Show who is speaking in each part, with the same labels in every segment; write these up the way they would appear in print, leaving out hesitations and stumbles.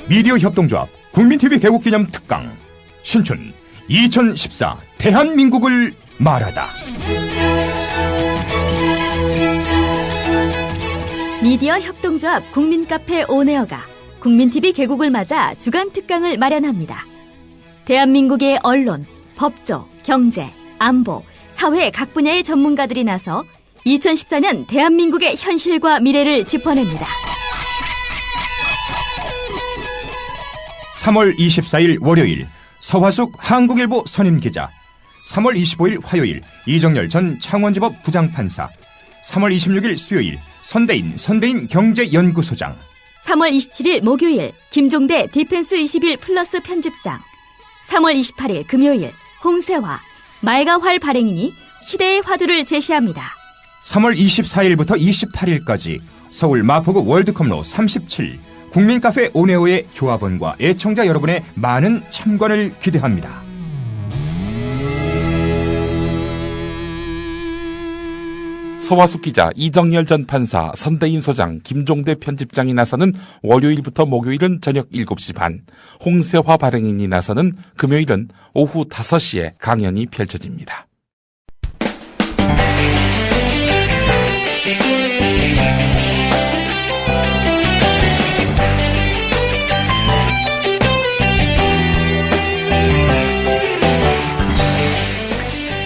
Speaker 1: 미디어 협동조합 국민TV 개국기념 특강 신춘 2014 대한민국을 말하다.
Speaker 2: 미디어 협동조합 국민카페 온에어가 국민TV 개국을 맞아 주간 특강을 마련합니다. 대한민국의 언론, 법조, 경제, 안보, 사회 각 분야의 전문가들이 나서 2014년 대한민국의 현실과 미래를 짚어냅니다.
Speaker 1: 3월 24일 월요일 서화숙 한국일보 선임기자, 3월 25일 화요일 이정열 전 창원지법 부장판사, 3월 26일 수요일 선대인 경제연구소장,
Speaker 2: 3월 27일 목요일 김종대 디펜스 21 플러스 편집장, 3월 28일 금요일 홍세화, 말가활 발행인이 시대의 화두를 제시합니다.
Speaker 1: 3월 24일부터 28일까지 서울 마포구 월드컵로 37 국민카페 온에어의 조합원과 애청자 여러분의 많은 참관을 기대합니다.
Speaker 3: 서화숙 기자, 이정열 전 판사, 선대인 소장, 김종대 편집장이 나서는 월요일부터 목요일은 저녁 7시 반, 홍세화 발행인이 나서는 금요일은 오후 5시에 강연이 펼쳐집니다.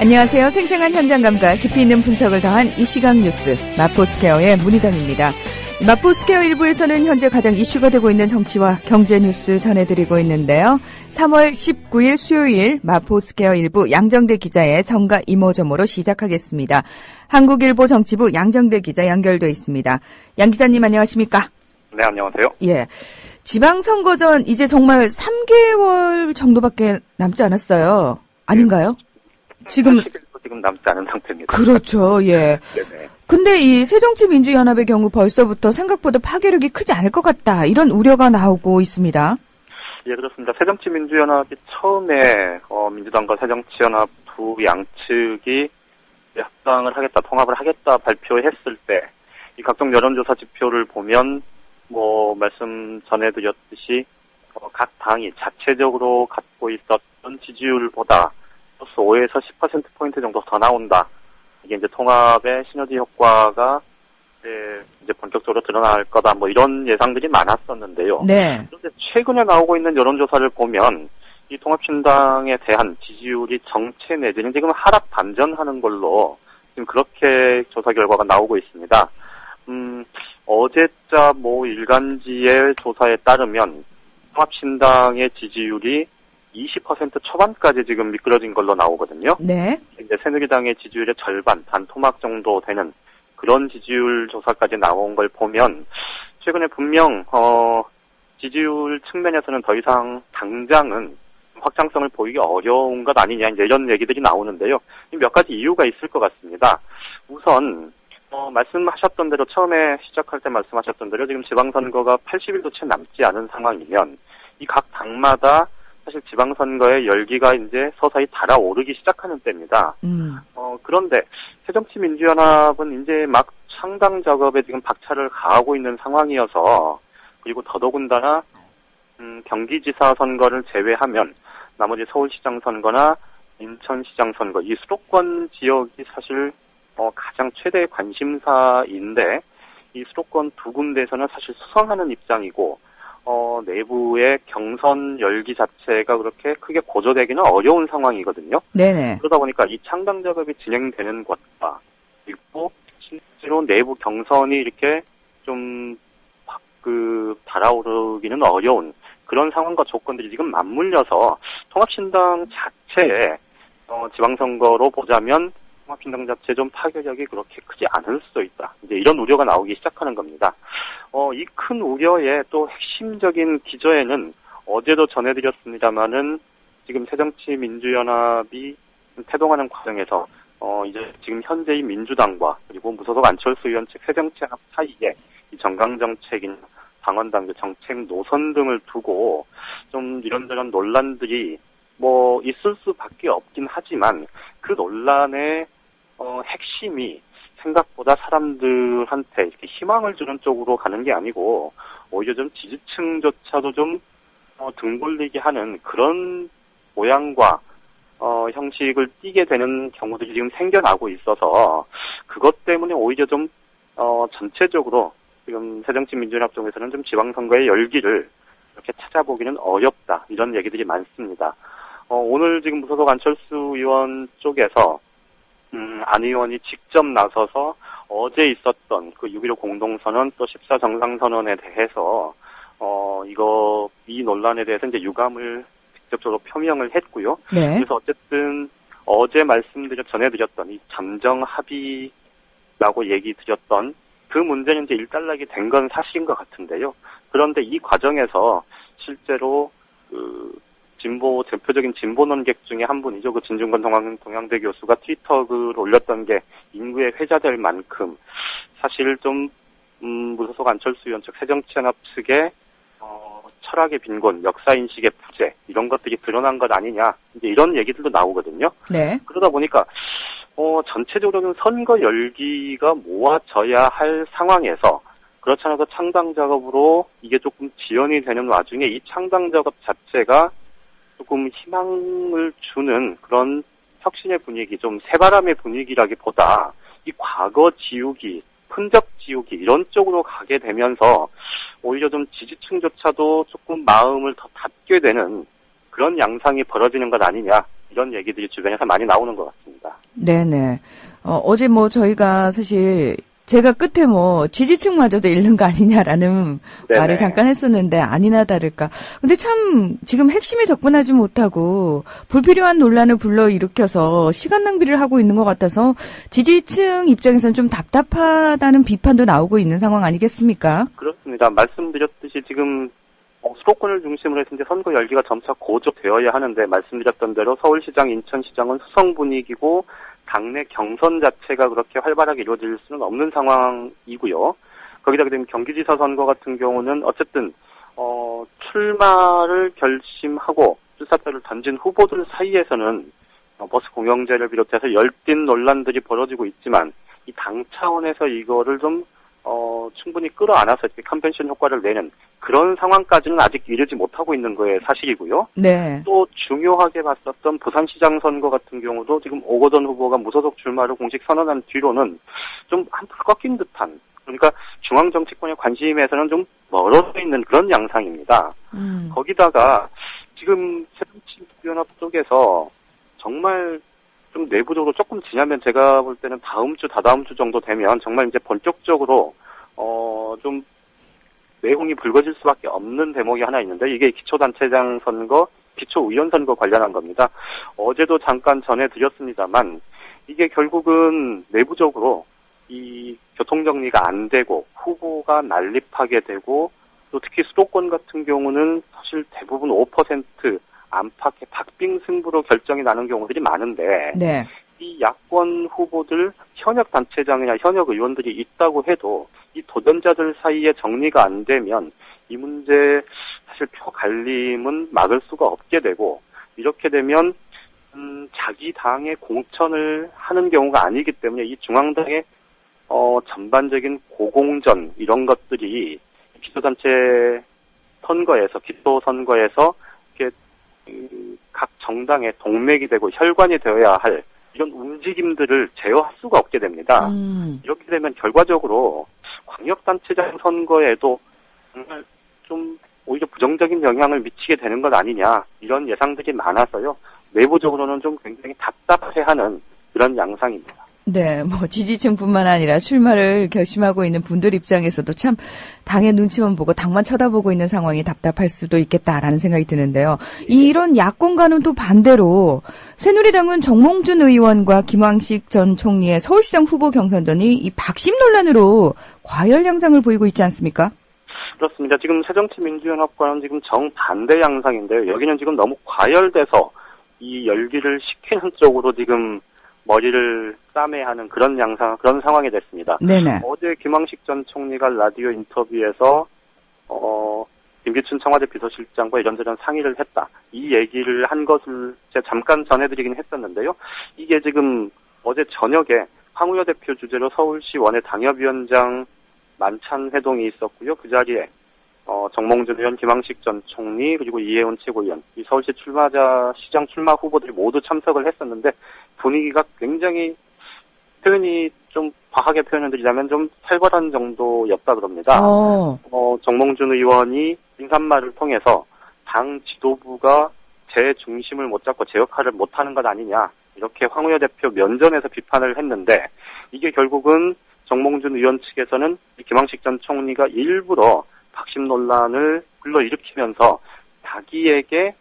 Speaker 4: 안녕하세요. 생생한 현장감과 깊이 있는 분석을 더한 이 시각 뉴스 마포스퀘어의 문희정입니다. 마포스퀘어 1부에서는 현재 가장 이슈가 되고 있는 정치와 경제 뉴스 전해드리고 있는데요. 3월 19일 수요일 마포스퀘어 1부 양정대 기자의 정가 이모저모로 시작하겠습니다. 한국일보 정치부 양정대 기자 연결돼 있습니다. 양 기자님 안녕하십니까?
Speaker 5: 네, 안녕하세요.
Speaker 4: 예, 지방선거 전 이제 정말 3개월 정도밖에 남지 않았어요. 아닌가요? 지금
Speaker 5: 남지 않은 상태입니다.
Speaker 4: 그렇죠. 예.
Speaker 5: 네네.
Speaker 4: 근데 이 새정치민주연합의 경우 벌써부터 생각보다 파괴력이 크지 않을 것 같다, 이런 우려가 나오고 있습니다.
Speaker 5: 예, 그렇습니다. 새정치민주연합이 처음에 민주당과 새정치연합 두 양측이 합당을 하겠다, 통합을 하겠다 발표했을 때 이 각종 여론조사 지표를 보면 말씀 전해드렸듯이 각 당이 자체적으로 갖고 있었던 지지율보다 5에서 10%포인트 정도 더 나온다. 이게 이제 통합의 시너지 효과가 이제 본격적으로 드러날 거다. 이런 예상들이 많았었는데요.
Speaker 4: 네.
Speaker 5: 그런데 최근에 나오고 있는 여론조사를 보면 이 통합신당에 대한 지지율이 정체 내지는 지금 하락 반전하는 걸로 지금 그렇게 조사 결과가 나오고 있습니다. 어제자 일간지의 조사에 따르면 통합신당의 지지율이 20% 초반까지 지금 미끄러진 걸로 나오거든요.
Speaker 4: 네.
Speaker 5: 이제 새누리당의 지지율의 절반, 반토막 정도 되는 그런 지지율 조사까지 나온 걸 보면 최근에 분명 지지율 측면에서는 더 이상 당장은 확장성을 보이기 어려운 것 아니냐, 이제 이런 얘기들이 나오는데요. 몇 가지 이유가 있을 것 같습니다. 우선 말씀하셨던 대로, 처음에 시작할 때 말씀하셨던 대로 지금 지방선거가 80일도 채 남지 않은 상황이면 이 각 당마다 사실 지방선거의 열기가 이제 서서히 달아오르기 시작하는 때입니다. 그런데 새정치민주연합은 이제 막 창당 작업에 지금 박차를 가하고 있는 상황이어서, 그리고 더더군다나 경기지사 선거를 제외하면 나머지 서울시장 선거나 인천시장 선거, 이 수도권 지역이 사실 가장 최대의 관심사인데, 이 수도권 두 군데에서는 사실 수성하는 입장이고, 내부의 경선 열기 자체가 그렇게 크게 고조되기는 어려운 상황이거든요.
Speaker 4: 네네.
Speaker 5: 그러다 보니까 이 창당 작업이 진행되는 것과, 그리고 실제로 내부 경선이 이렇게 좀 달아오르기는 어려운 그런 상황과 조건들이 지금 맞물려서 통합신당 자체에 지방선거로 보자면 통합신당 자체 좀 파괴력이 그렇게 크지 않을 수도 있다. 이제 이런 우려가 나오기 시작하는 겁니다. 이 큰 우려의 또 핵심적인 기저에는 어제도 전해드렸습니다마는 지금 새정치민주연합이 태동하는 과정에서 이제 지금 현재의 민주당과 그리고 무소속 안철수 의원 측 새정치연합 사이에 이 정강정책이나 당원당규 정책 노선 등을 두고 좀 이런저런 논란들이 있을 수밖에 없긴 하지만, 그 논란의 핵심이 생각보다 사람들한테 이렇게 희망을 주는 쪽으로 가는 게 아니고 오히려 좀 지지층조차도 좀 등 돌리게 하는 그런 모양과 형식을 띠게 되는 경우들이 지금 생겨나고 있어서 그것 때문에 오히려 좀 전체적으로 지금 새정치민주연합 쪽에서는 좀 지방선거의 열기를 이렇게 찾아보기는 어렵다 이런 얘기들이 많습니다. 오늘 지금 무소속 안철수 의원 쪽에서 안 의원이 직접 나서서 어제 있었던 그 6.15 공동선언 또 14 정상선언에 대해서 이 논란에 대해서 이제 유감을 직접적으로 표명을 했고요.
Speaker 4: 네.
Speaker 5: 그래서 어쨌든 어제 전해드렸던 이 잠정 합의라고 얘기 드렸던 그 문제는 이제 일단락이 된 건 사실인 것 같은데요. 그런데 이 과정에서 실제로 대표적인 진보 논객 중에 한 분이죠. 그 진중권 동양대 교수가 트위터 글을 올렸던 게 인구에 회자될 만큼 사실 좀 무소속 안철수 의원 측 새정치연합 측의 철학의 빈곤, 역사인식의 부재 이런 것들이 드러난 것 아니냐 이제 이런 얘기들도 나오거든요.
Speaker 4: 네.
Speaker 5: 그러다 보니까 전체적으로는 선거 열기가 모아져야 할 상황에서 그렇지 않아도 창당 작업으로 이게 조금 지연이 되는 와중에 이 창당 작업 자체가 조금 희망을 주는 그런 혁신의 분위기, 좀 새바람의 분위기라기보다 이 과거 지우기, 흔적 지우기 이런 쪽으로 가게 되면서 오히려 좀 지지층조차도 조금 마음을 더 닫게 되는 그런 양상이 벌어지는 것 아니냐 이런 얘기들이 주변에서 많이 나오는 것 같습니다.
Speaker 4: 네네. 어제 저희가 사실 제가 끝에 지지층마저도 잃는 거 아니냐라는
Speaker 5: 네네.
Speaker 4: 말을 잠깐 했었는데 아니나 다를까. 근데 참 지금 핵심에 접근하지 못하고 불필요한 논란을 불러일으켜서 시간 낭비를 하고 있는 것 같아서 지지층 입장에서는 좀 답답하다는 비판도 나오고 있는 상황 아니겠습니까?
Speaker 5: 그렇습니다. 말씀드렸듯이 지금 수도권을 중심으로 해서 이제 선거 열기가 점차 고조되어야 하는데 말씀드렸던 대로 서울시장, 인천시장은 수성 분위기고 당내 경선 자체가 그렇게 활발하게 이루어질 수는 없는 상황이고요. 거기다가 지금 경기지사 선거 같은 경우는 어쨌든 출마를 결심하고 출사표를 던진 후보들 사이에서는 버스 공영제를 비롯해서 열띤 논란들이 벌어지고 있지만 이 당 차원에서 이거를 좀 충분히 끌어안아서 이렇게 컨벤션 효과를 내는 그런 상황까지는 아직 이르지 못하고 있는 거에 사실이고요.
Speaker 4: 네.
Speaker 5: 또 중요하게 봤었던 부산시장 선거 같은 경우도 지금 오거돈 후보가 무소속 출마를 공식 선언한 뒤로는 좀 한풀 꺾인 듯한, 그러니까 중앙정치권의 관심에서는 좀 멀어져 있는 그런 양상입니다. 거기다가 지금 새정치연합 쪽에서 정말 좀 내부적으로 조금 지나면 제가 볼 때는 다음 주, 다다음 주 정도 되면 정말 이제 본격적으로 좀 내용이 불거질 수밖에 없는 대목이 하나 있는데 이게 기초단체장 선거, 기초의원 선거 관련한 겁니다. 어제도 잠깐 전해드렸습니다만 이게 결국은 내부적으로 이 교통정리가 안 되고 후보가 난립하게 되고 또 특히 수도권 같은 경우는 사실 대부분 5% 안팎의 박빙 승부로 결정이 나는 경우들이 많은데
Speaker 4: 네.
Speaker 5: 이 야권 후보들 현역 단체장이나 현역 의원들이 있다고 해도 이 도전자들 사이에 정리가 안 되면 이 문제 사실 표 갈림은 막을 수가 없게 되고 이렇게 되면 자기 당의 공천을 하는 경우가 아니기 때문에 이 중앙당의 전반적인 고공전 이런 것들이 기초단체 선거에서 기초 선거에서 이렇게 각 정당의 동맥이 되고 혈관이 되어야 할 이런 움직임들을 제어할 수가 없게 됩니다. 이렇게 되면 결과적으로 광역단체장 선거에도 정말 좀 오히려 부정적인 영향을 미치게 되는 것 아니냐 이런 예상들이 많아서요. 내부적으로는 좀 굉장히 답답해하는 그런 양상입니다.
Speaker 4: 네, 지지층뿐만 아니라 출마를 결심하고 있는 분들 입장에서도 참 당의 눈치만 보고 당만 쳐다보고 있는 상황이 답답할 수도 있겠다라는 생각이 드는데요. 이런 야권과는 또 반대로 새누리당은 정몽준 의원과 김황식 전 총리의 서울시장 후보 경선전이 이 박심 논란으로 과열 양상을 보이고 있지 않습니까?
Speaker 5: 그렇습니다. 지금 새정치민주연합과는 지금 정반대 양상인데요. 여기는 지금 너무 과열돼서 이 열기를 식히는 쪽으로 지금 머리를 싸매하는 그런 양상, 그런 상황이 됐습니다.
Speaker 4: 네네.
Speaker 5: 어제 김황식 전 총리가 라디오 인터뷰에서 김기춘 청와대 비서실장과 이런저런 상의를 했다. 이 얘기를 한 것을 제가 잠깐 전해드리긴 했었는데요. 이게 지금 어제 저녁에 황우여 대표 주재로 서울시 원외 당협위원장 만찬 회동이 있었고요. 그 자리에 정몽준 의원, 김황식 전 총리, 그리고 이혜원 최고위원, 이 서울시 시장 출마 후보들이 모두 참석을 했었는데 분위기가 굉장히 표현이 좀 과하게 표현해드리자면 좀 살벌한 정도였다 그럽니다. 정몽준 의원이 인사말을 통해서 당 지도부가 제 중심을 못 잡고 제 역할을 못하는 것 아니냐 이렇게 황우여 대표 면전에서 비판을 했는데 이게 결국은 정몽준 의원 측에서는 김황식 전 총리가 일부러 박심 논란을 불러일으키면서 자기에게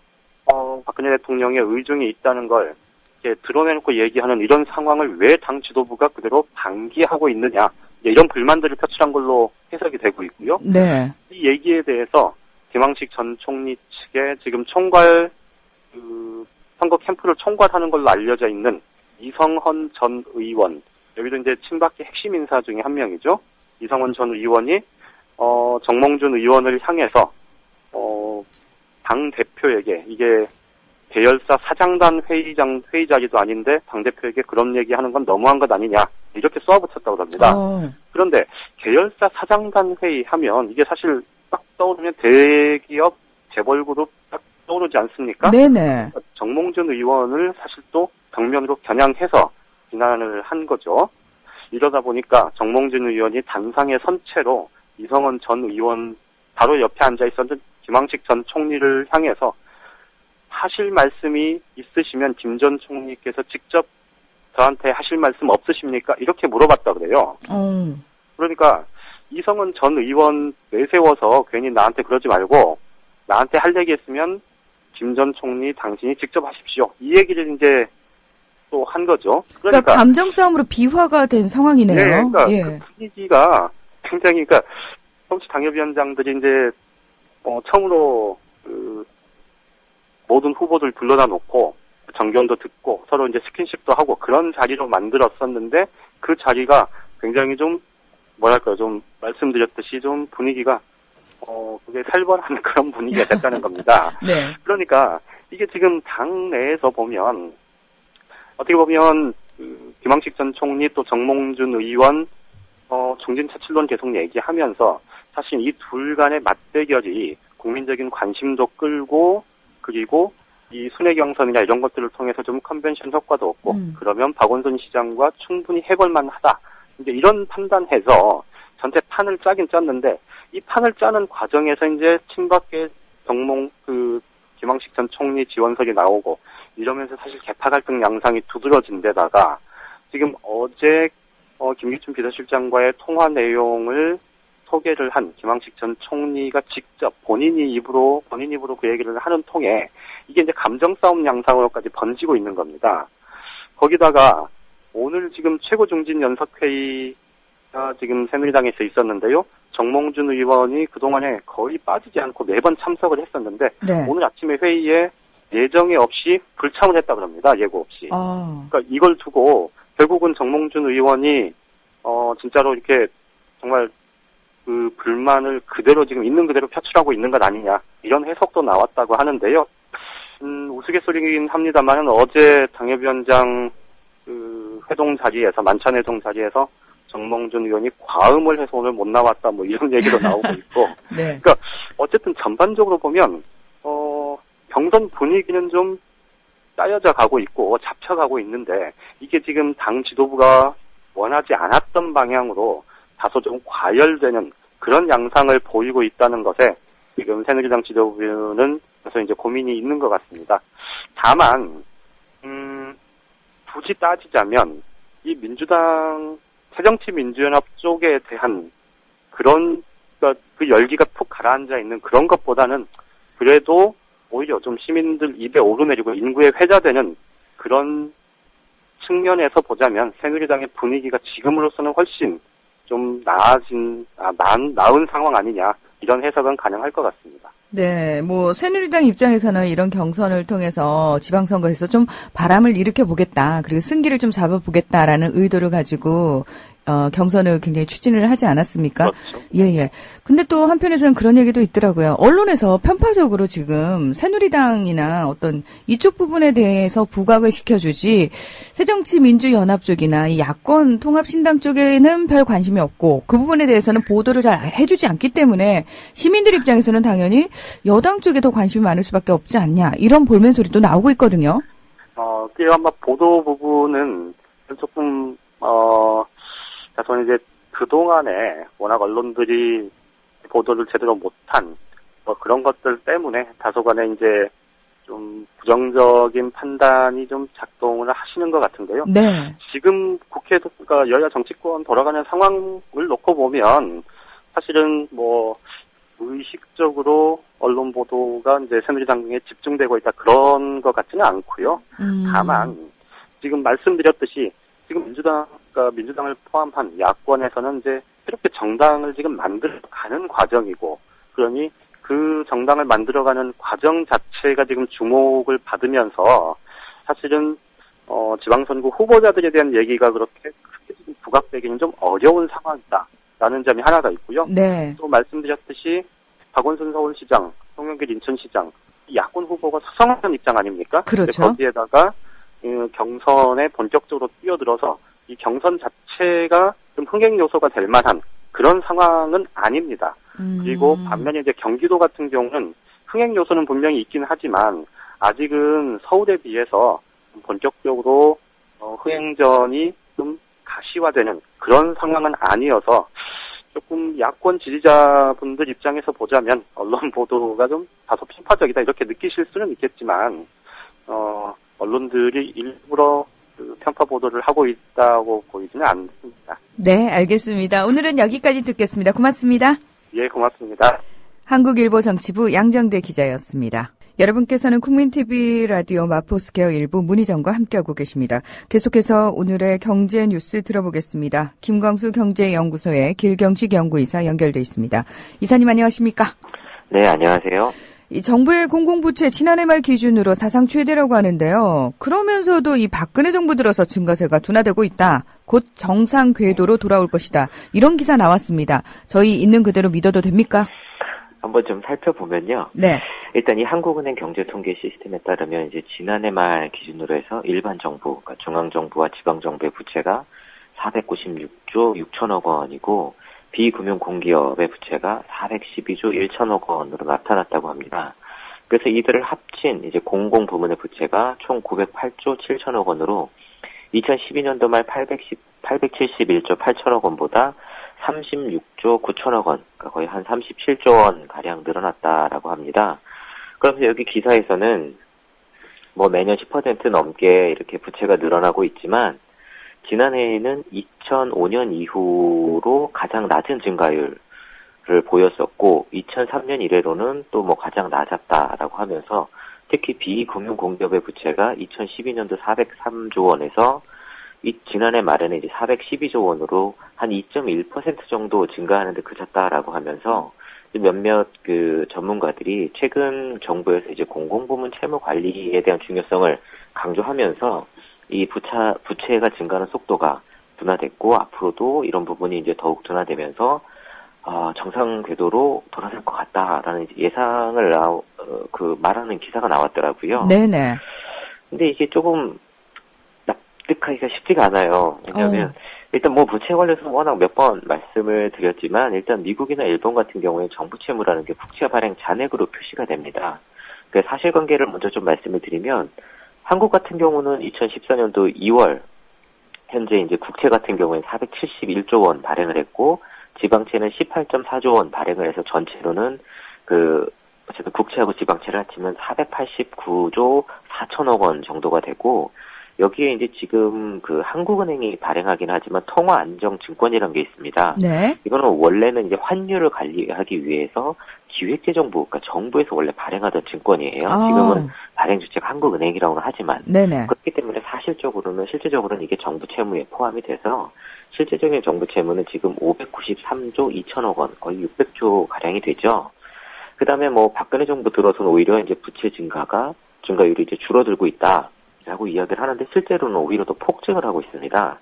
Speaker 5: 박근혜 대통령의 의중이 있다는 걸 이렇게 드러내놓고 얘기하는 이런 상황을 왜 당 지도부가 그대로 방기하고 있느냐 이런 불만들을 표출한 걸로 해석이 되고 있고요.
Speaker 4: 네.
Speaker 5: 이 얘기에 대해서 김황식 전 총리 측에 지금 총괄 선거 캠프를 총괄하는 걸로 알려져 있는 이성헌 전 의원, 여기도 이제 친박계 핵심 인사 중에 한 명이죠. 이성헌 전 의원이 정몽준 의원을 향해서 당 대표에게 이게 계열사 사장단 회의 자리도 아닌데 당 대표에게 그런 얘기하는 건 너무한 것 아니냐 이렇게 쏘아붙였다고 합니다. 그런데 계열사 사장단 회의 하면 이게 사실 딱 떠오르면 대기업 재벌그룹 딱 떠오르지 않습니까?
Speaker 4: 네네.
Speaker 5: 정몽준 의원을 사실 또 정면으로 겨냥해서 비난을 한 거죠. 이러다 보니까 정몽준 의원이 단상에 선 채로 이성헌 전 의원 바로 옆에 앉아 있었던 김황식 전 총리를 향해서 하실 말씀이 있으시면 김 전 총리께서 직접 저한테 하실 말씀 없으십니까? 이렇게 물어봤다 그래요. 그러니까 이성헌 전 의원 내세워서 괜히 나한테 그러지 말고 나한테 할 얘기 있으면 김 전 총리 당신이 직접 하십시오. 이 얘기를 이제 또 한 거죠.
Speaker 4: 그러니까 감정 싸움으로 비화가 된 상황이네요.
Speaker 5: 네, 그러니까
Speaker 4: 예.
Speaker 5: 그 분위기가 굉장히 그러니까 정치 당협위원장들이 이제 처음으로 모든 후보들 불러다 놓고 정견도 듣고 서로 이제 스킨십도 하고 그런 자리로 만들었었는데 그 자리가 굉장히 좀 뭐랄까요, 좀 말씀드렸듯이 좀 분위기가 그게 살벌한 그런 분위기가 됐다는 겁니다.
Speaker 4: 네.
Speaker 5: 그러니까 이게 지금 당 내에서 보면 어떻게 보면 김황식 전 총리 또 정몽준 의원 중진차출론 계속 얘기하면서 사실 이 둘 간의 맞대결이 국민적인 관심도 끌고 그리고 이 순회 경선이나 이런 것들을 통해서 좀 컨벤션 효과도 없고 그러면 박원순 시장과 충분히 해볼만 하다. 이제 이런 판단해서 전체 판을 짜긴 짰는데 이 판을 짜는 과정에서 이제 친박계 김황식 전 총리 지원설이 나오고 이러면서 사실 개파 갈등 양상이 두드러진 데다가 지금 어제 김기춘 비서실장과의 통화 내용을 소개를 한 김황식 전 총리가 직접 본인 입으로 그 얘기를 하는 통에 이게 이제 감정 싸움 양상으로까지 번지고 있는 겁니다. 거기다가 오늘 지금 최고중진 연석회의가 지금 새누리당에서 있었는데요. 정몽준 의원이 그동안에 거의 빠지지 않고 매번 참석을 했었는데
Speaker 4: 네.
Speaker 5: 오늘 아침에 회의에 예정에 없이 불참을 했다 그럽니다. 예고 없이. 그러니까 이걸 두고 결국은 정몽준 의원이 진짜로 이렇게 정말 그 불만을 그대로 지금 있는 그대로 표출하고 있는 것 아니냐 이런 해석도 나왔다고 하는데요. 우스갯소리긴 합니다만은 어제 당협위원장 그 회동 자리에서 만찬회동 자리에서 정몽준 의원이 과음을 해서 오늘 못 나왔다 뭐 이런 얘기도 나오고 있고.
Speaker 4: 네.
Speaker 5: 그러니까 어쨌든 전반적으로 보면 경선 분위기는 좀 짜여져 가고 있고 잡혀가고 있는데 이게 지금 당 지도부가 원하지 않았던 방향으로 다소 좀 과열되는 그런 양상을 보이고 있다는 것에 지금 새누리당 지도부는 그래서 이제 고민이 있는 것 같습니다. 다만 굳이 따지자면 이 민주당 새정치민주연합 쪽에 대한 그런 그 열기가 푹 가라앉아 있는 그런 것보다는 그래도 오히려 좀 시민들 입에 오르내리고 인구에 회자되는 그런 측면에서 보자면 새누리당의 분위기가 지금으로서는 훨씬 좀 나은 상황 아니냐 이런 해석은 가능할 것 같습니다.
Speaker 4: 네, 뭐 새누리당 입장에서는 이런 경선을 통해서 지방선거에서 좀 바람을 일으켜 보겠다, 그리고 승기를 좀 잡아보겠다라는 의도를 가지고 경선을 굉장히 추진을 하지 않았습니까?
Speaker 5: 그렇죠.
Speaker 4: 예. 근데 또 한편에서는 그런 얘기도 있더라고요. 언론에서 편파적으로 지금 새누리당이나 어떤 이쪽 부분에 대해서 부각을 시켜주지 새정치민주연합 쪽이나 이 야권 통합신당 쪽에는 별 관심이 없고 그 부분에 대해서는 보도를 잘 해주지 않기 때문에 시민들 입장에서는 당연히 여당 쪽에 더 관심이 많을 수밖에 없지 않냐 이런 볼멘 소리도 나오고 있거든요.
Speaker 5: 그 아마 보도 부분은 조금 저는 이제 그동안에 워낙 언론들이 보도를 제대로 못한 그런 것들 때문에 다소간에 이제 좀 부정적인 판단이 좀 작동을 하시는 것 같은데요.
Speaker 4: 네.
Speaker 5: 지금 국회에서 그러니까 여야 정치권 돌아가는 상황을 놓고 보면 사실은 의식적으로 언론 보도가 이제 새누리당에 집중되고 있다 그런 것 같지는 않고요. 다만 지금 말씀드렸듯이 지금 민주당을 포함한 야권에서는 이제 이렇게 정당을 지금 만들어가는 과정이고, 그러니 그 정당을 만들어가는 과정 자체가 지금 주목을 받으면서 사실은 지방선거 후보자들에 대한 얘기가 그렇게 크게 부각되기는 좀 어려운 상황이다라는 점이 하나가 있고요.
Speaker 4: 네.
Speaker 5: 또 말씀드렸듯이 박원순 서울시장, 송영길 인천시장 야권 후보가 서성한 입장 아닙니까?
Speaker 4: 그렇죠.
Speaker 5: 거기에다가 경선에 본격적으로 뛰어들어서 이 경선 자체가 좀 흥행 요소가 될 만한 그런 상황은 아닙니다. 그리고 반면에 이제 경기도 같은 경우는 흥행 요소는 분명히 있긴 하지만 아직은 서울에 비해서 본격적으로 흥행전이 좀 가시화되는 그런 상황은 아니어서 조금 야권 지지자분들 입장에서 보자면 언론 보도가 좀 다소 편파적이다 이렇게 느끼실 수는 있겠지만 언론들이 일부러 편파 보도를 하고 있다고 보이지는 않습니다.
Speaker 4: 네, 알겠습니다. 오늘은 여기까지 듣겠습니다. 고맙습니다.
Speaker 5: 예, 고맙습니다.
Speaker 4: 한국일보 정치부 양정대 기자였습니다. 여러분께서는 국민TV 라디오 마포스퀘어 일부 문희정과 함께하고 계십니다. 계속해서 오늘의 경제 뉴스 들어보겠습니다. 김광수 경제연구소의 길경식 연구이사 연결돼 있습니다. 이사님 안녕하십니까?
Speaker 6: 네, 안녕하세요.
Speaker 4: 이 정부의 공공부채 지난해 말 기준으로 사상 최대라고 하는데요. 그러면서도 이 박근혜 정부 들어서 증가세가 둔화되고 있다. 곧 정상 궤도로 돌아올 것이다. 이런 기사 나왔습니다. 저희 있는 그대로 믿어도 됩니까?
Speaker 6: 한번 좀 살펴보면요.
Speaker 4: 네.
Speaker 6: 일단 이 한국은행 경제통계 시스템에 따르면 이제 지난해 말 기준으로 해서 일반 정부, 그러니까 중앙정부와 지방정부의 부채가 496조 6천억 원이고 비금융공기업의 부채가 412조 1천억 원으로 나타났다고 합니다. 그래서 이들을 합친 이제 공공부문의 부채가 총 908조 7천억 원으로 2012년도 말 871조 8천억 원보다 36조 9천억 원, 그러니까 거의 한 37조 원 가량 늘어났다라고 합니다. 그러면서 여기 기사에서는 매년 10% 넘게 이렇게 부채가 늘어나고 있지만 지난해에는 2005년 이후로 가장 낮은 증가율을 보였었고 2003년 이래로는 또 가장 낮았다라고 하면서 특히 비금융공기업의 부채가 2012년도 403조 원에서 지난해 말에는 이제 412조 원으로 한 2.1% 정도 증가하는 데 그쳤다라고 하면서 몇몇 전문가들이 최근 정부에서 이제 공공부문 채무 관리에 대한 중요성을 강조하면서 이 부채가 증가하는 속도가 둔화됐고 앞으로도 이런 부분이 이제 더욱 둔화되면서 정상 궤도로 돌아설 것 같다라는 예상을 말하는 기사가 나왔더라고요.
Speaker 4: 네네.
Speaker 6: 근데 이게 조금 납득하기가 쉽지가 않아요. 왜냐하면 일단 부채 관련해서 워낙 몇 번 말씀을 드렸지만 일단 미국이나 일본 같은 경우에 정부 채무라는 게 국채 발행 잔액으로 표시가 됩니다. 그 사실관계를 먼저 좀 말씀을 드리면 한국 같은 경우는 2014년도 2월 현재 이제 국채 같은 경우에는 471조 원 발행을 했고 지방채는 18.4조 원 발행을 해서 전체로는 어쨌든 국채하고 지방채를 합치면 489조 4천억 원 정도가 되고 여기에 이제 지금 한국은행이 발행하긴 하지만 통화안정증권이라는 게 있습니다.
Speaker 4: 네.
Speaker 6: 이거는 원래는 이제 환율을 관리하기 위해서 기획재정부, 그러니까 정부에서 원래 발행하던 증권이에요. 지금은 발행 주체가 한국은행이라고는 하지만
Speaker 4: 네네.
Speaker 6: 그렇기 때문에 실제적으로는 이게 정부 채무에 포함이 돼서 실제적인 정부 채무는 지금 593조 2천억 원, 거의 600조 가량이 되죠. 그다음에 박근혜 정부 들어서는 오히려 이제 부채 증가율이 이제 줄어들고 있다라고 이야기를 하는데 실제로는 오히려 더 폭증을 하고 있습니다.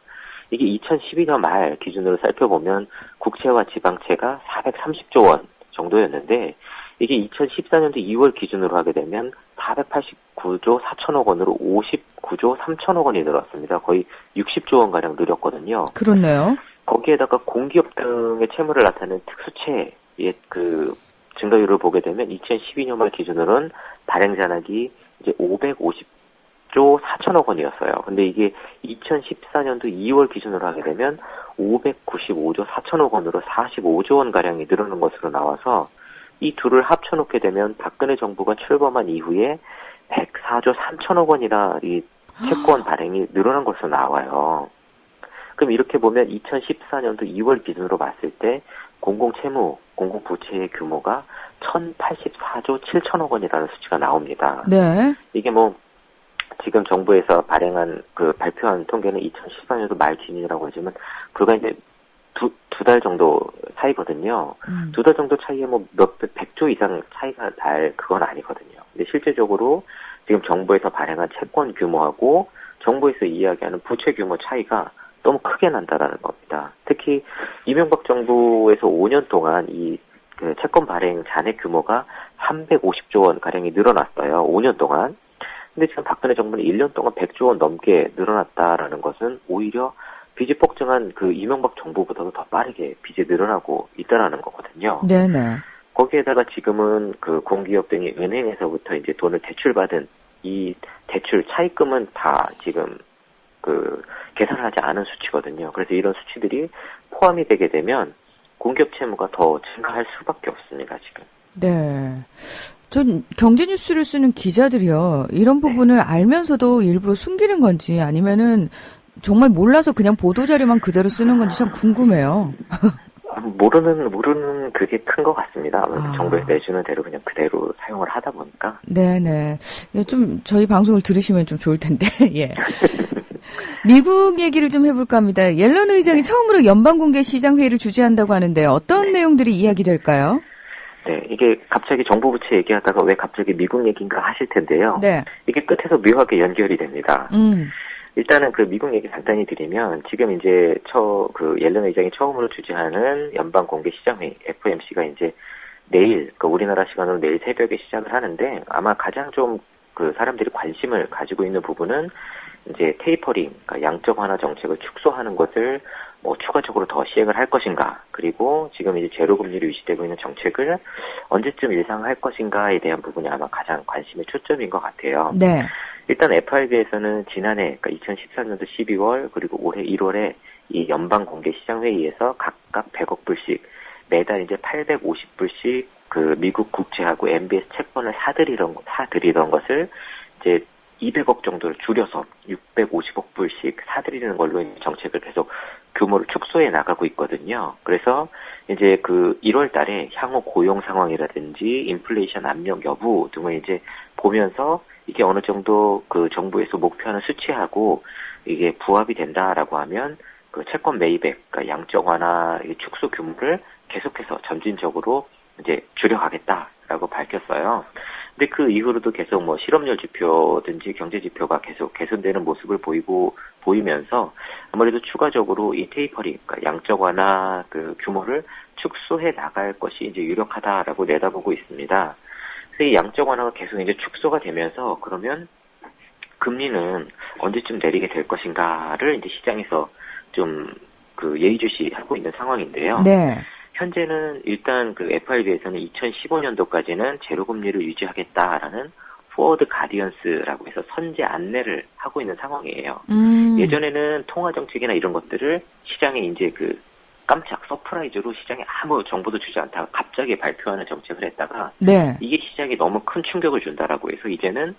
Speaker 6: 이게 2012년 말 기준으로 살펴보면 국채와 지방채가 430조 원 정도였는데 이게 2014년도 2월 기준으로 하게 되면 489조 4천억 원으로 59조 3천억 원이 늘었습니다. 거의 60조 원가량 늘었거든요.
Speaker 4: 그렇네요.
Speaker 6: 거기에다가 공기업 등의 채무를 나타내는 특수채의 그 증가율을 보게 되면 2012년 말 기준으로는 발행 잔액이 이제 550조 4천억 원이었어요. 근데 이게 2014년도 2월 기준으로 하게 되면 595조 4천억 원으로 45조 원 가량이 늘어난 것으로 나와서 이 둘을 합쳐놓게 되면 박근혜 정부가 출범한 이후에 104조 3천억 원이나 이 채권 발행이 늘어난 것으로 나와요. 그럼 이렇게 보면 2014년도 2월 기준으로 봤을 때 공공채무, 공공부채의 규모가 1084조 7천억 원이라는 수치가 나옵니다.
Speaker 4: 네.
Speaker 6: 이게 지금 정부에서 발표한 통계는 2014년도 말 기준이라고 하지만 불과 이제 두 달 정도 차이거든요. 두 달 정도 차이에 몇백, 100조 이상 차이가 그건 아니거든요. 근데 실제적으로 지금 정부에서 발행한 채권 규모하고 정부에서 이야기하는 부채 규모 차이가 너무 크게 난다라는 겁니다. 특히 이명박 정부에서 5년 동안 그 채권 발행 잔액 규모가 350조 원 가량이 늘어났어요. 5년 동안. 근데 지금 박근혜 정부는 1년 동안 100조 원 넘게 늘어났다라는 것은 오히려 빚이 폭증한 그 이명박 정부보다도 더 빠르게 빚이 늘어나고 있다라는 거거든요.
Speaker 4: 네네.
Speaker 6: 거기에다가 지금은 그 공기업 등이 은행에서부터 이제 돈을 대출받은 이 대출 차입금은 다 지금 계산을 하지 않은 수치거든요. 그래서 이런 수치들이 포함이 되게 되면 공기업 채무가 더 증가할 수밖에 없습니다, 지금.
Speaker 4: 네. 전 경제뉴스를 쓰는 기자들이요. 이런 부분을 알면서도 일부러 숨기는 건지 아니면은 정말 몰라서 그냥 보도자료만 그대로 쓰는 건지 참 궁금해요.
Speaker 6: 모르는 그게 큰 것 같습니다. 정부에서 내주는 대로 그냥 그대로 사용을 하다 보니까.
Speaker 4: 네네. 좀 저희 방송을 들으시면 좀 좋을 텐데, 예. 미국 얘기를 좀 해볼까 합니다. 옐런 의장이 처음으로 연방공개 시장회의를 주재한다고 하는데 어떤 내용들이 이야기될까요?
Speaker 6: 네, 이게 갑자기 정부 부채 얘기하다가 왜 갑자기 미국 얘기인가 하실 텐데요.
Speaker 4: 네.
Speaker 6: 이게 끝에서 묘하게 연결이 됩니다. 일단은 그 미국 얘기 간단히 드리면 지금 이제 옐런 의장이 처음으로 주재하는 연방공개시장회의 FOMC가 이제 내일, 우리나라 시간으로 내일 새벽에 시작을 하는데 아마 가장 좀 사람들이 관심을 가지고 있는 부분은 이제 테이퍼링, 그러니까 양적 완화 정책을 축소하는 것을 추가적으로 더 시행을 할 것인가, 그리고 지금 이제 제로 금리로 유지되고 있는 정책을 언제쯤 일상화할 것인가에 대한 부분이 아마 가장 관심의 초점인 것 같아요.
Speaker 4: 네.
Speaker 6: 일단 FRB에서는 지난해, 그러니까 2014년도 12월 그리고 올해 1월에 이 연방 공개 시장 회의에서 각각 100억 불씩 매달 이제 850불씩 그 미국 국채하고 MBS 채권을 사들이던 것을 이제 200억 정도를 줄여서 650억 불씩 사들이는 걸로 정책을 계속 규모를 축소해 나가고 있거든요. 그래서 이제 1월 달에 향후 고용 상황이라든지 인플레이션 압력 여부 등을 이제 보면서 이게 어느 정도 그 정부에서 목표하는 수치하고 이게 부합이 된다라고 하면 그 채권 매입액, 그러니까 양적 완화 축소 규모를 계속해서 점진적으로 이제 줄여가겠다라고 밝혔어요. 근데 그 이후로도 계속 실업률 지표든지 경제 지표가 계속 개선되는 모습을 보이면서 아무래도 추가적으로 이 테이퍼링, 그러니까 양적 완화 그 규모를 축소해 나갈 것이 이제 유력하다라고 내다보고 있습니다. 그래서 이 양적 완화가 계속 이제 축소가 되면서 그러면 금리는 언제쯤 내리게 될 것인가를 이제 시장에서 좀 예의주시하고 있는 상황인데요.
Speaker 4: 네.
Speaker 6: 현재는 일단 FRB에서는 2015년도까지는 제로금리를 유지하겠다라는 포워드 가디언스라고 해서 선제 안내를 하고 있는 상황이에요. 예전에는 통화정책이나 이런 것들을 시장에 이제 깜짝 서프라이즈로 시장에 아무 정보도 주지 않다가 갑자기 발표하는 정책을 했다가
Speaker 4: 네.
Speaker 6: 이게 시장에 너무 큰 충격을 준다라고 해서 이제는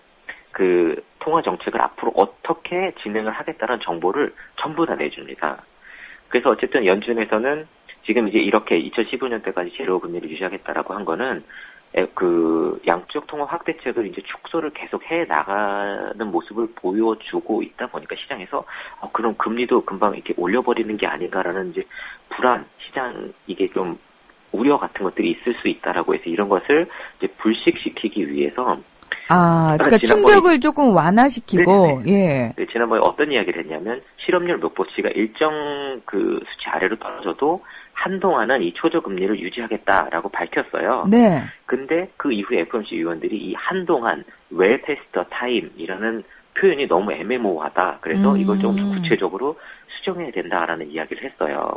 Speaker 6: 통화정책을 앞으로 어떻게 진행을 하겠다는 정보를 전부 다 내줍니다. 그래서 어쨌든 연준에서는 지금 이제 이렇게 2015년대까지 제로 금리를 유지하겠다라고 한 거는 양적 통화 확대책을 이제 축소를 계속 해 나가는 모습을 보여주고 있다 보니까 시장에서 그럼 금리도 금방 이렇게 올려버리는 게 아닌가라는 이제 불안, 시장 이게 좀 우려 같은 것들이 있을 수 있다라고 해서 이런 것을 이제 불식시키기 위해서
Speaker 4: 그러니까 충격을 조금 완화시키고,
Speaker 6: 예. 지난번에 어떤 이야기를 했냐면 실업률 목표치가 일정 그 수치 아래로 떨어져도 한동안은 이 초저금리를 유지하겠다라고 밝혔어요.
Speaker 4: 네.
Speaker 6: 근데 그 이후에 FOMC 위원들이 이 한동안 well past the time이라는 표현이 너무 애매모호하다. 그래서 이걸 좀 더 구체적으로 수정해야 된다라는 이야기를 했어요.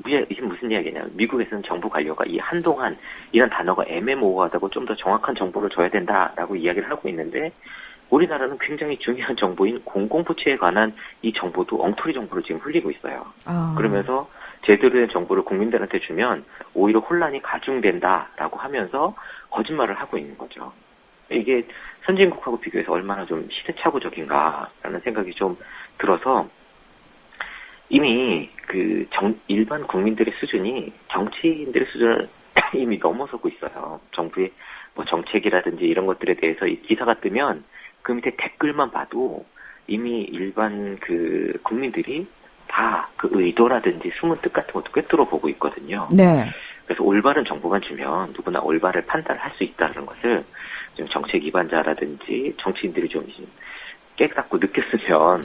Speaker 6: 이게 무슨 이야기냐면 미국에서는 정부 관료가 이 한동안 이런 단어가 애매모호하다고 좀 더 정확한 정보를 줘야 된다라고 이야기를 하고 있는데 우리나라는 굉장히 중요한 정보인 공공부채에 관한 이 정보도 엉터리 정보를 지금 흘리고 있어요. 그러면서 제대로 된 정보를 국민들한테 주면 오히려 혼란이 가중된다라고 하면서 거짓말을 하고 있는 거죠. 이게 선진국하고 비교해서 얼마나 좀 시대착오적인가라는 생각이 좀 들어서 이미 그 일반 국민들의 수준이 정치인들의 수준을 이미 넘어서고 있어요. 정부의 뭐 정책이라든지 이런 것들에 대해서 이 기사가 뜨면 그 밑에 댓글만 봐도 이미 일반 그 국민들이 다 그 의도라든지 숨은 뜻 같은 것도 꿰뚫어 보고 있거든요.
Speaker 4: 네.
Speaker 6: 그래서 올바른 정보만 주면 누구나 올바른 판단을 할 수 있다는 것을 좀 정책 위반자라든지 정치인들이 좀 깨닫고 느꼈으면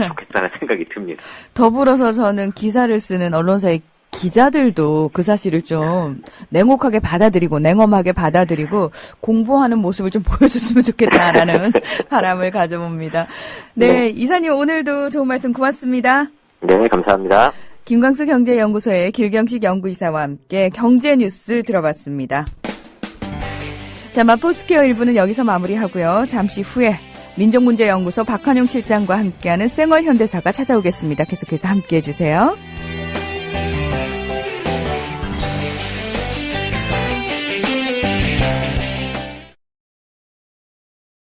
Speaker 6: 좋겠다는 생각이 듭니다.
Speaker 4: 더불어서 저는 기사를 쓰는 언론사의 기자들도 그 사실을 좀 냉혹하게 받아들이고 냉엄하게 받아들이고 공부하는 모습을 좀 보여줬으면 좋겠다라는 바람을 가져봅니다. 네, 이사님 오늘도 좋은 말씀 고맙습니다.
Speaker 6: 네, 감사합니다.
Speaker 4: 김광수 경제연구소의 길경식 연구이사와 함께 경제뉴스 들어봤습니다. 자, 마포스퀘어 1부는 여기서 마무리하고요. 잠시 후에 민족문제연구소 박한용 실장과 함께하는 생활현대사가 찾아오겠습니다. 계속해서 함께해 주세요.